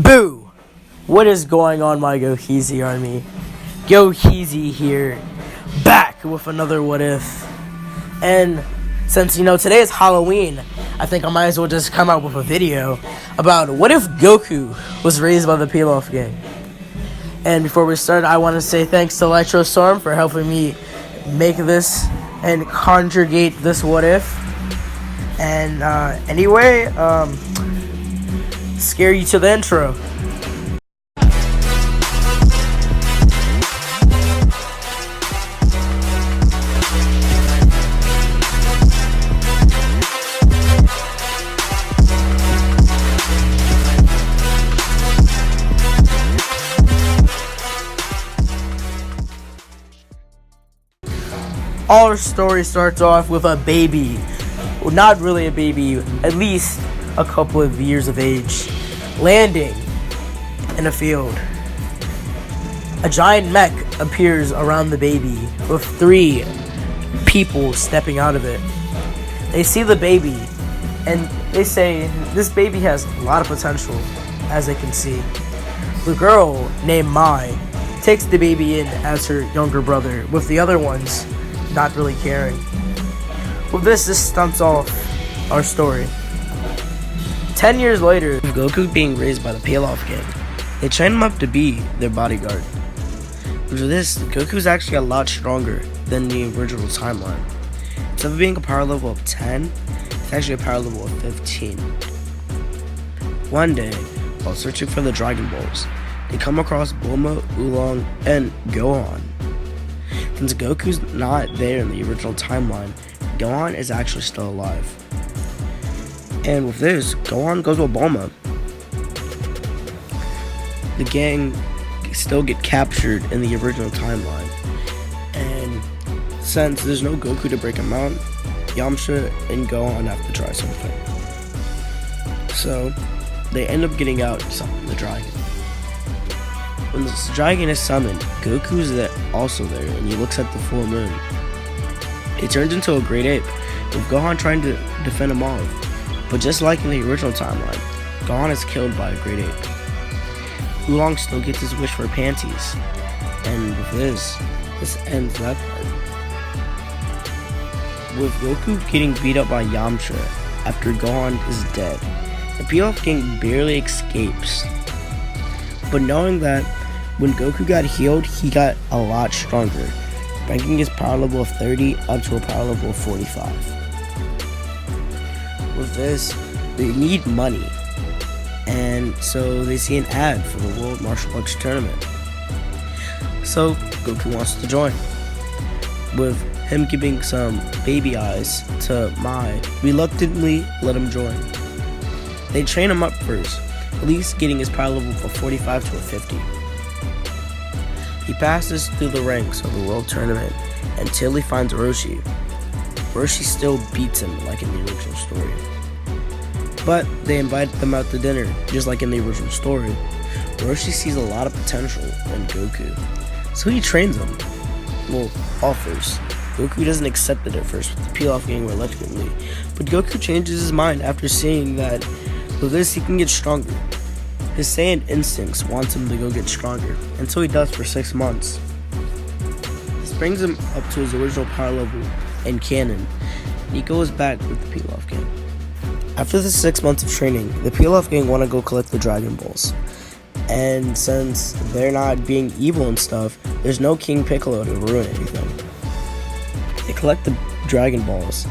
Boo! What is going on, my Goheezy army? Goheezy here, back with another what if. And since today is Halloween, I think I might as well just come out with a video about what if Goku was raised by the Pilaf Gang. And before we start, I want to say thanks to Electro Storm for helping me make this and conjugate this what if. And anyway, scare you to the intro. Our story starts off with a baby. Well, not really a baby, at least a couple of years of age, landing in a field. A giant mech appears around the baby with 3 people stepping out of it. They see the baby and they say this baby has a lot of potential, as they can see. The girl named Mai takes the baby in as her younger brother, with the other ones not really caring. Well, this stumps off our story. 10 years later, Goku being raised by the Pilaf Gang, they train him up to be their bodyguard. After this, Goku's actually a lot stronger than the original timeline. Instead of being a power level of 10, it's actually a power level of 15. One day, while searching for the Dragon Balls, they come across Bulma, Oolong, and Gohan. Since Goku's not there in the original timeline, Gohan is actually still alive. And with this, Gohan goes with Bulma. The gang still get captured in the original timeline. And since there's no Goku to break him out, Yamcha and Gohan have to try something. So, they end up getting out and summon the dragon. When this dragon is summoned, Goku's also there, and he looks at the full moon. He turns into a great ape, with Gohan trying to defend him off. But just like in the original timeline, Gohan is killed by a great ape. Oolong still gets his wish for panties, and with this ends that part. With Goku getting beat up by Yamcha after Gohan is dead, the Pilaf Gang barely escapes. But knowing that when Goku got healed, he got a lot stronger, ranking his power level of 30 up to a power level of 45. With this, they need money, and so they see an ad for the World Martial Arts Tournament. So Goku wants to join. With him giving some baby eyes to Mai, reluctantly let him join. They train him up first, at least getting his power level from 45 to a 50. He passes through the ranks of the World Tournament until he finds Roshi. Roshi still beats him like in the original story. But they invite them out to dinner, just like in the original story. Roshi sees a lot of potential in Goku, so he trains him. Well, offers. Goku doesn't accept it at first with the Pilaf Gang reluctantly, but Goku changes his mind after seeing that with this he can get stronger. His Saiyan instincts wants him to go get stronger, and so he does for 6 months. This brings him up to his original power level in canon, and he goes back with the Pilaf Gang. After the 6 months of training, the Pilaf Gang want to go collect the Dragon Balls. And since they're not being evil and stuff, there's no King Piccolo to ruin anything. They collect the Dragon Balls,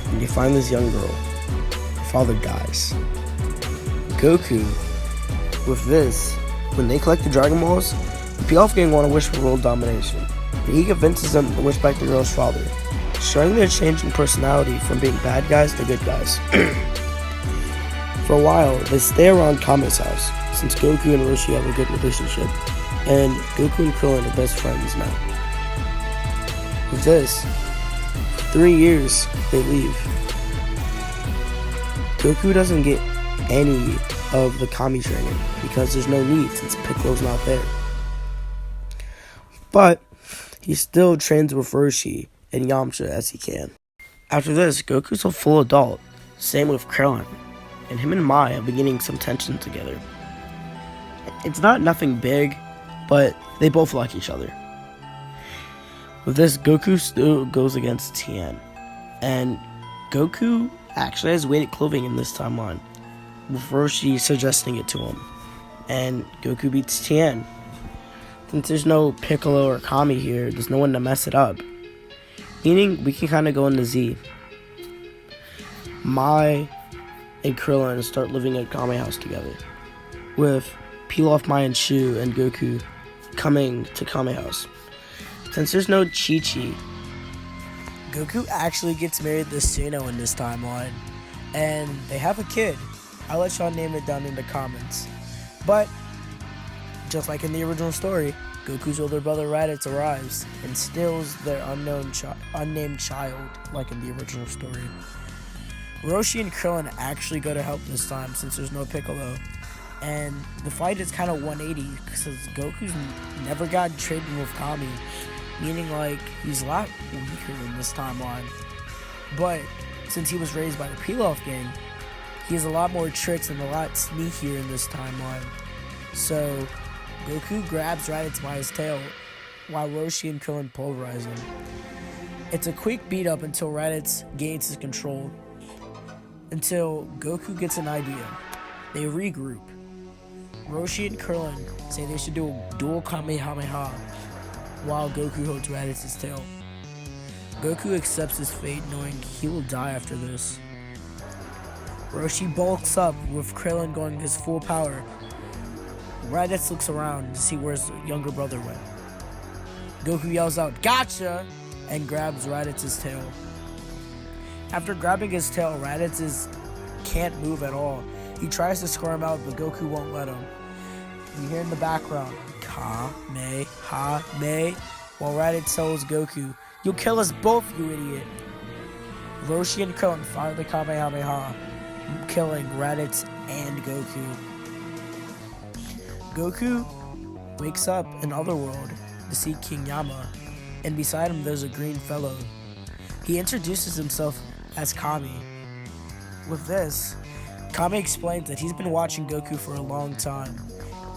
and they find this young girl. Her father dies. Goku, with this, when they collect the Dragon Balls, the Pilaf Gang want to wish for world domination. But he convinces them to wish back the girl's father, showing their change in personality from being bad guys to good guys. For a while, they stay around Kame's house, since Goku and Roshi have a good relationship, and Goku and Krillin are best friends now. With this, for 3 years, they leave. Goku doesn't get any of the Kami training because there's no need since Piccolo's not there. But he still trains with Roshi and Yamcha as he can. After this, Goku's a full adult, same with Krillin, and him and Mai are beginning some tension together. It's not nothing big, but they both like each other. With this, Goku still goes against Tien, and Goku actually has weighted clothing in this timeline, with Roshi suggesting it to him, and Goku beats Tien. Since there's no Piccolo or Kami here, there's no one to mess it up, meaning we can kind of go into Z. Mai and Krillin start living at Kame House together, with Pilaf, Mai, and Shu and Goku coming to Kame House. Since there's no Chi-Chi, Goku actually gets married to Suno in this timeline, and they have a kid. I'll let y'all name it down in the comments. But, just like in the original story, Goku's older brother Raditz arrives and steals their unnamed child, like in the original story. Roshi and Krillin actually go to help this time since there's no Piccolo. And the fight is kind of 180 because Goku's never gotten traded with Kami, meaning like he's a lot weaker in this timeline. But since he was raised by the Pilaf Gang, he has a lot more tricks and a lot sneakier in this timeline. So Goku grabs Raditz by his tail while Roshi and Krillin pulverize him. It's a quick beat up until Raditz gains his control, until Goku gets an idea. They regroup. Roshi and Krillin say they should do a dual Kamehameha while Goku holds Raditz's tail. Goku accepts his fate knowing he will die after this. Roshi bulks up with Krillin going his full power. Raditz looks around to see where his younger brother went. Goku yells out, "Gotcha!" and grabs Raditz's tail. After grabbing his tail, Raditz can't move at all. He tries to squirm him out, but Goku won't let him. You hear in the background, Kamehameha, while Raditz tells Goku, "You'll kill us both, you idiot." Roshi and Krillin fire the Kamehameha, killing Raditz and Goku. Goku wakes up in Otherworld to see King Yama, and beside him there's a green fellow. He introduces himself as Kami. With this, Kami explains that he's been watching Goku for a long time,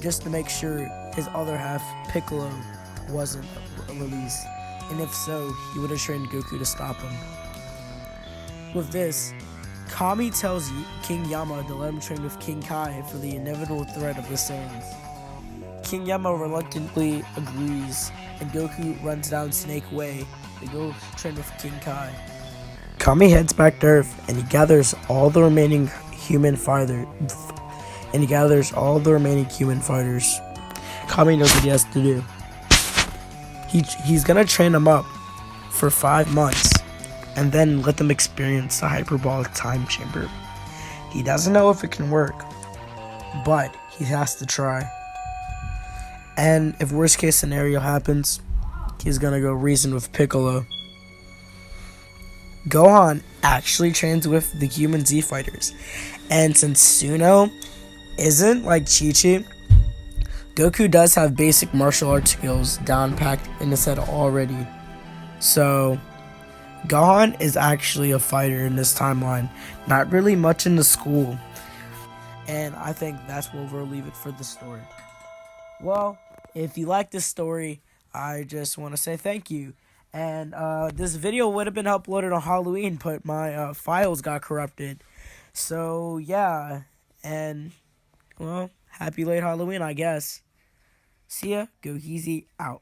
just to make sure his other half, Piccolo, wasn't released, and if so, he would have trained Goku to stop him. With this, Kami tells King Yama to let him train with King Kai for the inevitable threat of the Saiyans. King Yama reluctantly agrees, and Goku runs down Snake Way to go train with King Kai. Kami heads back to Earth, and he gathers all the remaining human fighters. Kami knows what he has to do. He's gonna train them up for 5 months, and then let them experience the hyperbolic time chamber. He doesn't know if it can work, but he has to try. And if worst case scenario happens, he's gonna go reason with Piccolo. Gohan actually trains with the human Z fighters, and since Suno isn't like Chi-Chi, Goku does have basic martial arts skills down packed in his head already. So Gohan is actually a fighter in this timeline, not really much in the school, and I think that's where we'll leave it for the story. Well, if you like this story, I just want to say thank you. And this video would have been uploaded on Halloween, but my files got corrupted. So, yeah. And, well, happy late Halloween, I guess. See ya. Goheezy out.